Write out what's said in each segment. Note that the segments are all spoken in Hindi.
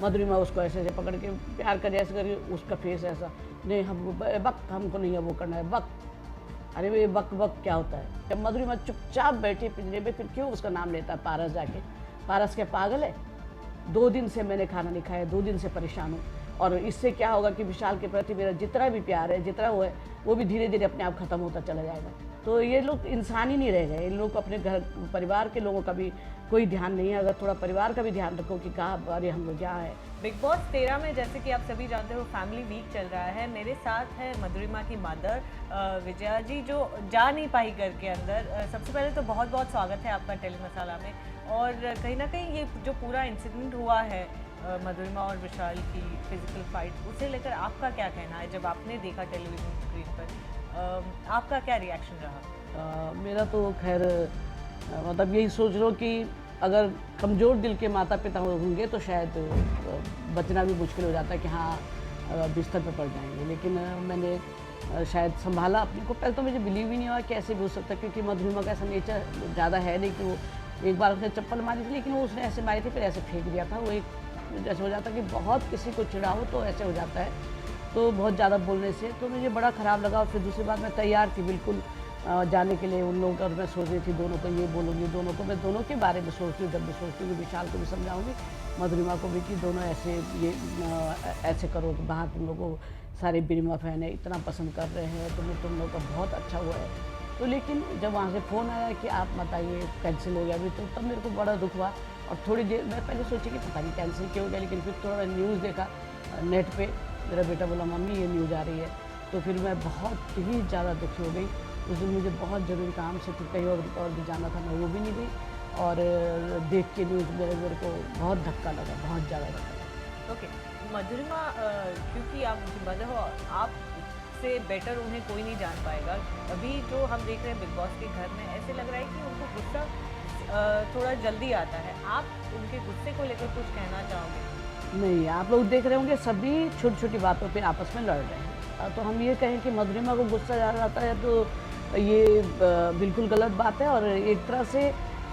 मधुरिमा उसको ऐसे ऐसे पकड़ के प्यार करे, ऐसे करके उसका फेस ऐसा, नहीं हम बक हमको नहीं है वो करना है बक। अरे ये बक बक क्या होता है? जब मधुरिमा चुपचाप बैठी पिंजरे में, फिर क्यों उसका नाम लेता है पारस जाके? पारस क्या पागल है? 2 दिन से मैंने खाना नहीं खाया, 2 दिन से परेशान हूँ। और इससे क्या होगा कि विशाल के प्रति मेरा जितना भी प्यार है, जितना वो है, वो भी धीरे धीरे अपने आप खत्म होता चला जाएगा। तो ये लोग इंसान ही नहीं रह गए। इन लोग को अपने घर परिवार के लोगों का भी कोई ध्यान नहीं है। अगर थोड़ा परिवार का भी ध्यान रखो कि कहाँ अरे हम लोग यहाँ हैं। बिग बॉस 13 में जैसे कि आप सभी जानते हो फैमिली वीक चल रहा है। मेरे साथ है मधुरिमा की मदर विजया जी, जो जा नहीं पाई घर के अंदर। सबसे पहले तो बहुत बहुत स्वागत है आपका टेली मसाला में। और कहीं ना कहीं ये जो पूरा इंसिडेंट हुआ है मधुरिमा और विशाल की फिजिकल फाइट, उसे लेकर आपका क्या कहना है? जब आपने देखा टेलीविजन स्क्रीन पर, आपका क्या रिएक्शन रहा? मेरा तो खैर मतलब यही सोच लो कि अगर कमज़ोर दिल के माता पिता होंगे तो शायद बचना भी मुश्किल हो जाता है कि हाँ बिस्तर पर पड़ जाएंगे। लेकिन मैंने शायद संभाला अपने को। पहले तो मुझे बिलीव ही नहीं हुआ कि ऐसे भी हो सकता है, क्योंकि मधुरिमा का ऐसा नेचर ज़्यादा है नहीं कि वो एक बार उसने चप्पल मारी थी, लेकिन वो उसने ऐसे मारी थी फिर ऐसे फेंक दिया था। वो एक जैसे हो जाता है कि बहुत किसी को चिढ़ाओ तो ऐसे हो जाता है, तो बहुत ज़्यादा बोलने से तो मुझे बड़ा ख़राब लगा। और फिर दूसरी बात, मैं तैयार थी बिल्कुल जाने के लिए उन लोगों का। और मैं सोच रही थी दोनों को ये बोलूँगी, दोनों को मैं दोनों के बारे में सोचती हूँ। जब भी सोचती हूँ कि विशाल को भी समझाऊँगी, मधुरिमा को भी, कि दोनों ऐसे ये ऐसे करो कि बाहर तुम लोग को सारे बिरिमा फैन है इतना पसंद कर रहे हैं, तुम लोग का बहुत अच्छा हुआ है। तो लेकिन जब वहाँ से फ़ोन आया कि आप मत आइए, कैंसिल हो गया अभी, तो तब मेरे को बड़ा दुख हुआ। और थोड़ी देर मैं पहले सोची कि पता नहीं कैंसिल क्यों हो गया, लेकिन फिर थोड़ा न्यूज़ देखा नेट पे, मेरा बेटा बोला मम्मी ये न्यूज़ आ रही है। तो फिर मैं बहुत ही ज़्यादा दुखी हो गई। उस दिन मुझे बहुत ज़रूरी काम से फिर कहीं और भी जाना था, मैं वो भी नहीं गई। और देख के न्यूज़ मेरे को बहुत धक्का लगा, बहुत ज़्यादा धक्का लगा। ओके मधुरिमा, क्योंकि आप उनकी मदर हो, आपसे बेटर उन्हें कोई नहीं जान पाएगा। अभी जो हम देख रहे हैं बिग बॉस के घर में, ऐसे लग रहा है कि उनको गुस्सा थोड़ा जल्दी आता है। आप उनके गुस्से को लेकर कुछ कहना चाहोगे? नहीं, आप लोग देख रहे होंगे सभी छोटी छोटी बातों पे आपस में लड़ रहे हैं। तो हम ये कहें कि मधुरिमा को गुस्सा ज़्यादा आता है तो ये बिल्कुल गलत बात है। और एक तरह से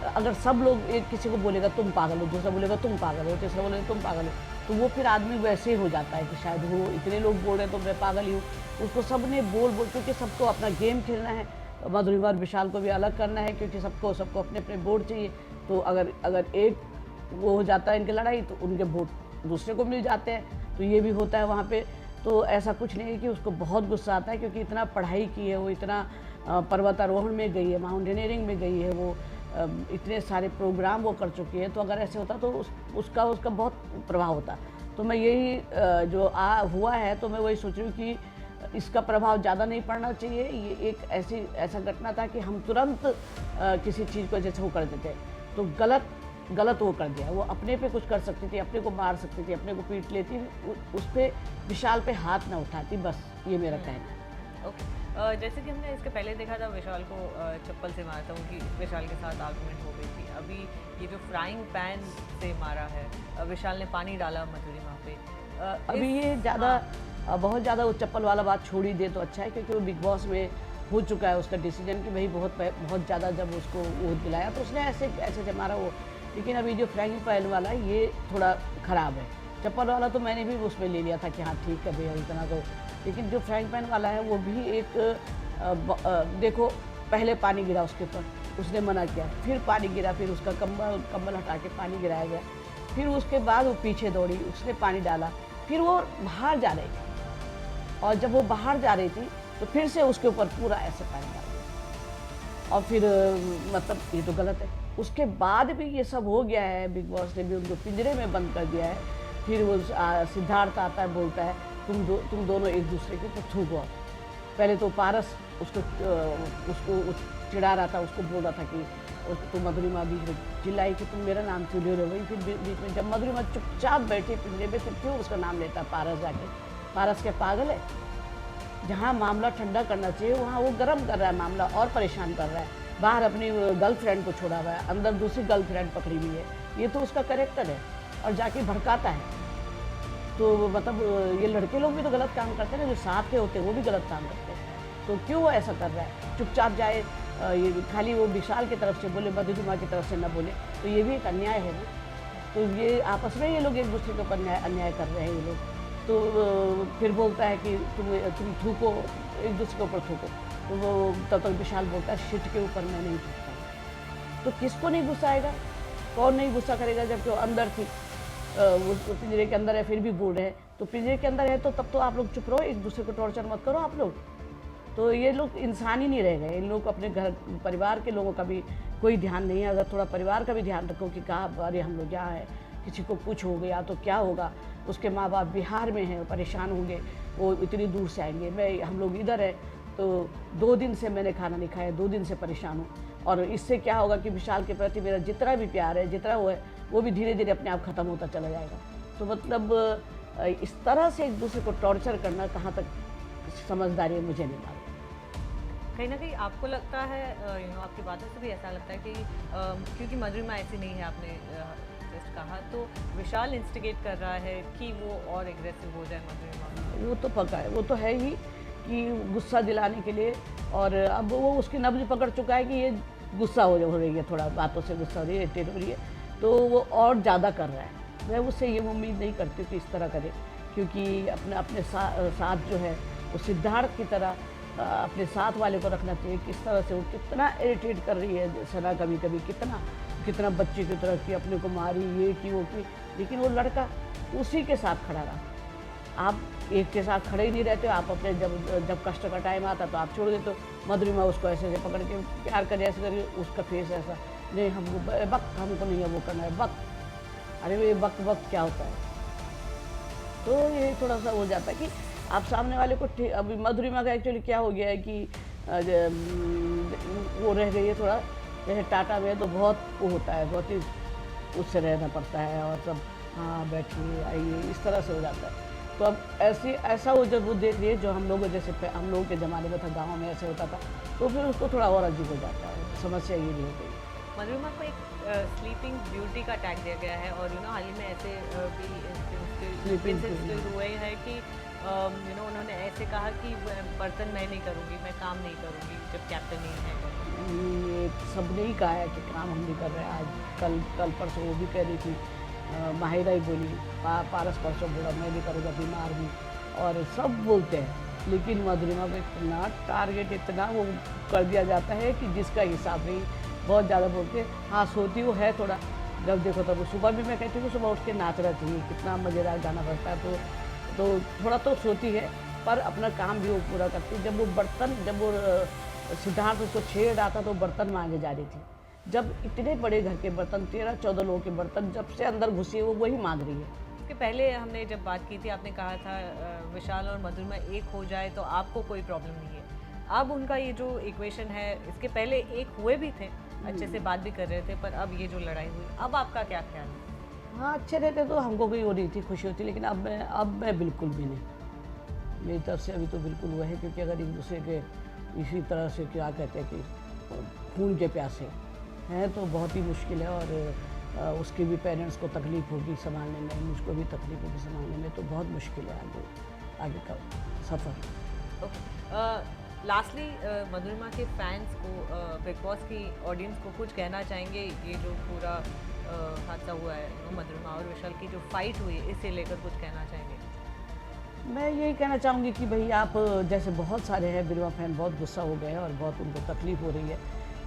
अगर सब लोग एक किसी को बोलेगा तुम पागल हो, दूसरा बोलेगा तुम पागल हो, तीसरा बोलेगा तुम पागल हो, तो वो फिर आदमी वैसे ही हो जाता है कि शायद वो इतने लोग बोल रहे हैं तो मैं पागल ही हूँ। उसको सब ने बोल क्योंकि सबको अपना गेम खेलना है। मधुरिमा और विशाल को भी अलग करना है, क्योंकि सबको अपने अपने वोट चाहिए। तो अगर एक वो हो जाता है इनकी लड़ाई, तो उनके वोट दूसरे को मिल जाते हैं। तो ये भी होता है वहाँ पे। तो ऐसा कुछ नहीं है कि उसको बहुत गुस्सा आता है, क्योंकि इतना पढ़ाई की है वो, इतना पर्वतारोहण में गई है, माउंटेनियरिंग में गई है वो, इतने सारे प्रोग्राम वो कर चुकी है। तो अगर ऐसे होता तो उसका बहुत प्रभाव होता। तो मैं यही जो हुआ है, तो मैं वही सोच रही हूँ कि इसका प्रभाव ज़्यादा नहीं पड़ना चाहिए। ये एक ऐसा घटना था कि हम तुरंत किसी चीज़ को जैसे वो कर देते, तो गलत वो कर दिया। वो अपने पे कुछ कर सकती थी, अपने को मार सकती थी, अपने को पीट लेती, उस पर विशाल पे हाथ ना उठाती। बस ये मेरा कहना है। ओके जैसे कि हमने इसके पहले देखा था विशाल को चप्पल से मारा था, उनकी विशाल के साथ आर्गुमेंट हो गई थी। अभी ये जो फ्राइंग पैन से मारा है, विशाल ने पानी डाला मधुरिमा पे। अभी ये ज़्यादा बहुत ज़्यादा वो चप्पल वाला बात छोड़ ही दे तो अच्छा है, क्योंकि वो बिग बॉस में हो चुका है उसका डिसीजन कि भाई बहुत ज़्यादा जब उसको वो दिलाया तो उसने ऐसे मारा वो। लेकिन अभी जो फ्राइंग पैन वाला ये थोड़ा ख़राब है। चप्पल वाला तो मैंने भी उसमें ले लिया था कि हाँ ठीक है भैया इतना तो। लेकिन जो फ्राइंग पैन वाला है वो भी एक देखो, पहले पानी गिरा उसके ऊपर, उसने मना किया, फिर पानी गिरा, फिर उसका कंबल हटा के पानी गिराया गया, फिर उसके बाद वो पीछे दौड़ी, उसने पानी डाला, फिर वो बाहर जा रही थी। और जब वो बाहर जा रही थी तो फिर से उसके ऊपर पूरा ऐसे पानी डाल दिया। और फिर मतलब ये तो गलत है। उसके बाद भी ये सब हो गया है, बिग बॉस ने भी उनको पिंजरे में बंद कर दिया है। फिर वो सिद्धार्थ आता है, बोलता है तुम दोनों एक दूसरे के ऊपर थूको। पहले तो पारस उसको चिढ़ा रहा था, उसको बोल रहा था कि तो मधुरिमा बीच में चिल्लाई कि तुम मेरा नाम क्यों ले रहे हो। फिर बीच में जब मधुरिमा चुपचाप बैठी पिंजरे में, फिर क्यों उसका नाम लेता पारस जाके? पारस क्या पागल है? जहाँ मामला ठंडा करना चाहिए वहाँ वो गर्म कर रहा है मामला, और परेशान कर रहा है। बाहर अपनी गर्लफ्रेंड को छोड़ा हुआ है, अंदर दूसरी गर्लफ्रेंड पकड़ी हुई है। ये तो उसका कैरेक्टर है, और जाके भड़काता है। तो मतलब ये लड़के लोग भी तो गलत काम करते हैं ना, जो साथ के होते हैं वो भी गलत काम करते हैं। तो क्यों वो ऐसा कर रहा है? चुपचाप जाए, ये खाली वो विशाल की तरफ से बोले, मधुरिमा की तरफ से न बोले, तो ये भी एक अन्याय है ना। तो ये आपस में ये लोग एक दूसरे के ऊपर अन्याय कर रहे हैं ये लोग। तो फिर बोलता है कि तुम थूको, एक दूसरे के ऊपर थूको। तो वो तब तक विशाल बोलता है शिट के ऊपर मैं नहीं थूकता। तो किसको नहीं गुस्सा आएगा? कौन नहीं गुस्सा करेगा? जबकि वो अंदर थी, वो पिंजरे के अंदर है, फिर भी बोल रहे हैं। तो पिंजरे के अंदर है तो तब तो आप लोग चुप रहो, एक दूसरे को टॉर्चर मत करो आप लोग। तो ये लोग इंसान ही नहीं रह गए। इन लोग अपने घर परिवार के लोगों का भी कोई ध्यान नहीं है। अगर थोड़ा परिवार का भी ध्यान रखो कि कहाँ अरे हम लोग यहाँ हैं, किसी को कुछ हो गया तो क्या होगा, उसके माँ बाप बिहार में हैं, परेशान होंगे, वो इतनी दूर से आएंगे, हम लोग इधर है। तो 2 दिन से मैंने खाना नहीं खाया, 2 दिन से परेशान हूँ। और इससे क्या होगा कि विशाल के प्रति मेरा जितना भी प्यार है, जितना वो है, वो भी धीरे धीरे अपने आप ख़त्म होता चला जाएगा। तो मतलब इस तरह से एक दूसरे को टॉर्चर करना कहाँ तक समझदारी है, मुझे नहीं मालूम। कहीं ना कहीं आपको लगता है आपकी बातों से भी ऐसा लगता है कि क्योंकि मधुरिमा ऐसी नहीं है, आपने जस्ट कहा, तो विशाल इंस्टिगेट कर रहा है कि वो और एग्रेसिव हो जाए मधुरिमा? वो तो पक्का है, वो तो है ही कि गुस्सा दिलाने के लिए। और अब वो उसकी नब्ज पकड़ चुका है कि ये गुस्सा हो रही है, थोड़ा बातों से गुस्सा हो रही है, इरिटेट हो रही है, तो वो और ज़्यादा कर रहा है। मैं उससे ये उम्मीद नहीं करती कि इस तरह करे, क्योंकि अपने साथ जो है वो सिद्धार्थ की तरह अपने साथ वाले को रखना चाहिए। किस तरह से वो कितना इरिटेट कर रही है सना, कभी कभी कितना बच्चे की तरह की अपने को मारी, ये की वो की, लेकिन वो लड़का उसी के साथ खड़ा रहा। आप एक के साथ खड़े ही नहीं रहते, आप अपने जब कष्ट का टाइम आता तो आप छोड़ देते हो। मधुरिमा उसको ऐसे पकड़ के प्यार करे, ऐसे करके उसका फेस ऐसा, नहीं हमको नहीं है वो करना है, अरे ये वक्त क्या होता है। तो ये थोड़ा सा हो जाता है कि आप सामने वाले को अभी मधुरिमा का एक्चुअली क्या हो गया है कि वो रह गई है थोड़ा, जैसे टाटा में तो बहुत वो होता है, बहुत ही उससे रहना पड़ता है और सब हाँ बैठिए आइए, इस तरह से हो जाता है। तो अब ऐसा वो जब वो देख रही है जो हम लोग जैसे हम लोगों के ज़माने में था, गाँव में ऐसे होता था, तो फिर उसको थोड़ा और अजीब हो जाता है। समस्या ये नहीं हो गई। मधुरिमा को एक स्लीपिंग ब्यूटी का टैग दिया गया है और हाल ही में ऐसे भी इंसिडेंट्स हुए हैं कि उन्होंने ऐसे कहा कि बर्तन मैं नहीं करूँगी, मैं काम नहीं करूँगी जब कैप्टन नहीं है। ये सब ने ही कहा है कि काम हम नहीं कर रहे हैं। आज कल परसों वो भी कह रही थी, माहिरा ही बोली, पारस परसों बोला मैं नहीं करूँगा, बीमार हूँ, और सब बोलते हैं। लेकिन मधुरिमा को इतना टारगेट, इतना वो कर दिया जाता है कि जिसका हिसाब नहीं। बहुत ज़्यादा बोलते हैं। हाँ सोती वो है थोड़ा, जब देखो तब सुबह भी मैं कहती हूँ सुबह उठ के नाचना चाहिए, कितना मज़ेदार गाना बजता है। तो थोड़ा तो सोती है, पर अपना काम भी वो पूरा करती है। जब वो सिद्धार्थ उसको छेड़ रहा था तो बर्तन मांगे जा रही थी। जब इतने बड़े घर के बर्तन, 13-14 लोगों के बर्तन जब से अंदर घुसी है, वो वही मांग रही है। इसके पहले हमने जब बात की थी, आपने कहा था विशाल और मधुरिमा एक हो जाए तो आपको कोई प्रॉब्लम नहीं है। अब उनका ये जो इक्वेशन है, इसके पहले एक हुए भी थे, अच्छे से बात भी कर रहे थे, पर अब ये जो लड़ाई हुई, अब आपका क्या ख्याल है? हाँ अच्छे रहते तो हमको कोई हो रही थी, खुशी होती, लेकिन अब मैं बिल्कुल भी नहीं। मेरी तरफ से अभी तो बिल्कुल वो है, क्योंकि अगर एक दूसरे के इसी तरह से क्या कहते हैं कि खून के प्यासे हैं तो बहुत ही मुश्किल है। और उसके भी पेरेंट्स को तकलीफ़ होगी संभालने में, मुझको भी तकलीफ़ होगी संभालने में, तो बहुत मुश्किल है आगे का सफ़र। लास्टली मधुरिमा के फैंस को, बिग बॉस की ऑडियंस को कुछ कहना चाहेंगे? ये जो पूरा हादसा हुआ है, मधुरिमा और विशाल की जो फाइट हुई है, इसे लेकर कुछ कहना चाहेंगे? मैं यही कहना चाहूँगी कि भाई आप जैसे बहुत सारे हैं बिरवा फैन बहुत गुस्सा हो गए हैं और बहुत उनको तकलीफ़ हो रही है,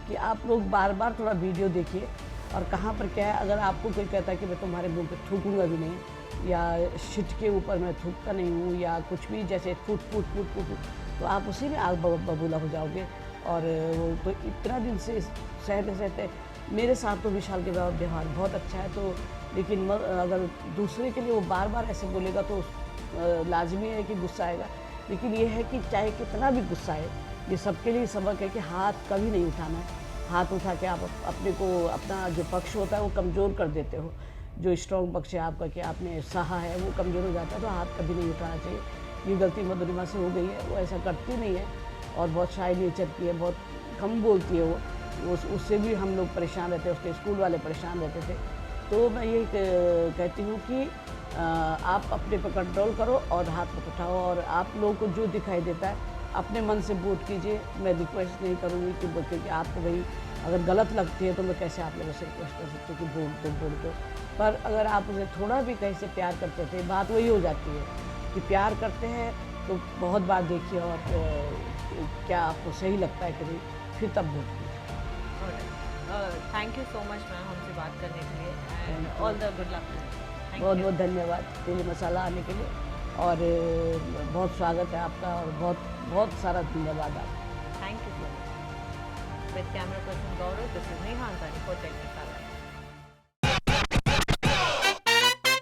कि आप लोग बार बार थोड़ा वीडियो देखिए और कहाँ पर क्या है। अगर आपको कोई कहता है कि मैं तुम्हारे मुंह पे थूकूंगा भी नहीं, या शिट के ऊपर मैं थूकता नहीं हूँ, या कुछ भी जैसे फूट तो आप उसी में आग बबूला हो जाओगे। और वो तो इतना दिन से सहते मेरे साथ तो विशाल के व्यवहार बहुत अच्छा है, तो लेकिन अगर दूसरे के लिए वो बार बार ऐसे बोलेगा तो लाजमी है कि गुस्सा आएगा। लेकिन ये है कि चाहे कितना भी गुस्सा है, ये सबके लिए सबक है कि हाथ कभी नहीं उठाना है। हाथ उठा के आप अपने को, अपना जो पक्ष होता है वो कमज़ोर कर देते हो। जो स्ट्रॉन्ग पक्ष है आपका कि आपने सहा है वो कमज़ोर हो जाता है, तो हाथ कभी नहीं उठाना चाहिए। ये गलती मधुरिमा से हो गई है, वो ऐसा करती नहीं है और बहुत शाय नेचर की है, बहुत कम बोलती है वो। उससे भी हम लोग परेशान रहते हैं, उसके स्कूल वाले परेशान रहते थे। तो मैं यही कहती हूँ कि आप अपने पर कंट्रोल करो और हाथ मत उठाओ, और आप लोगों को जो दिखाई देता है अपने मन से वोट कीजिए। मैं रिक्वेस्ट नहीं करूँगी कि आपको भाई अगर गलत लगती है तो मैं कैसे आप लोगों से रिक्वेस्ट कर सकती हूँ कि वोट दो। पर अगर आप उसे थोड़ा भी कहीं से प्यार करते थे, बात वही हो जाती है कि प्यार करते हैं तो बहुत बार देखिए और क्या आपको सही लगता है कि नहीं, फिर तब बोलिए। Thank you so much ma'am हमसे बात करने के लिए and Thank you. All the good luck. बहुत बहुत धन्यवाद तेली मसाला आने के लिए, और बहुत स्वागत है आपका, और बहुत बहुत सारा धन्यवाद आपका। Thank you so much. With camera person Gaurav, this is Neha Ansari for Telly masala.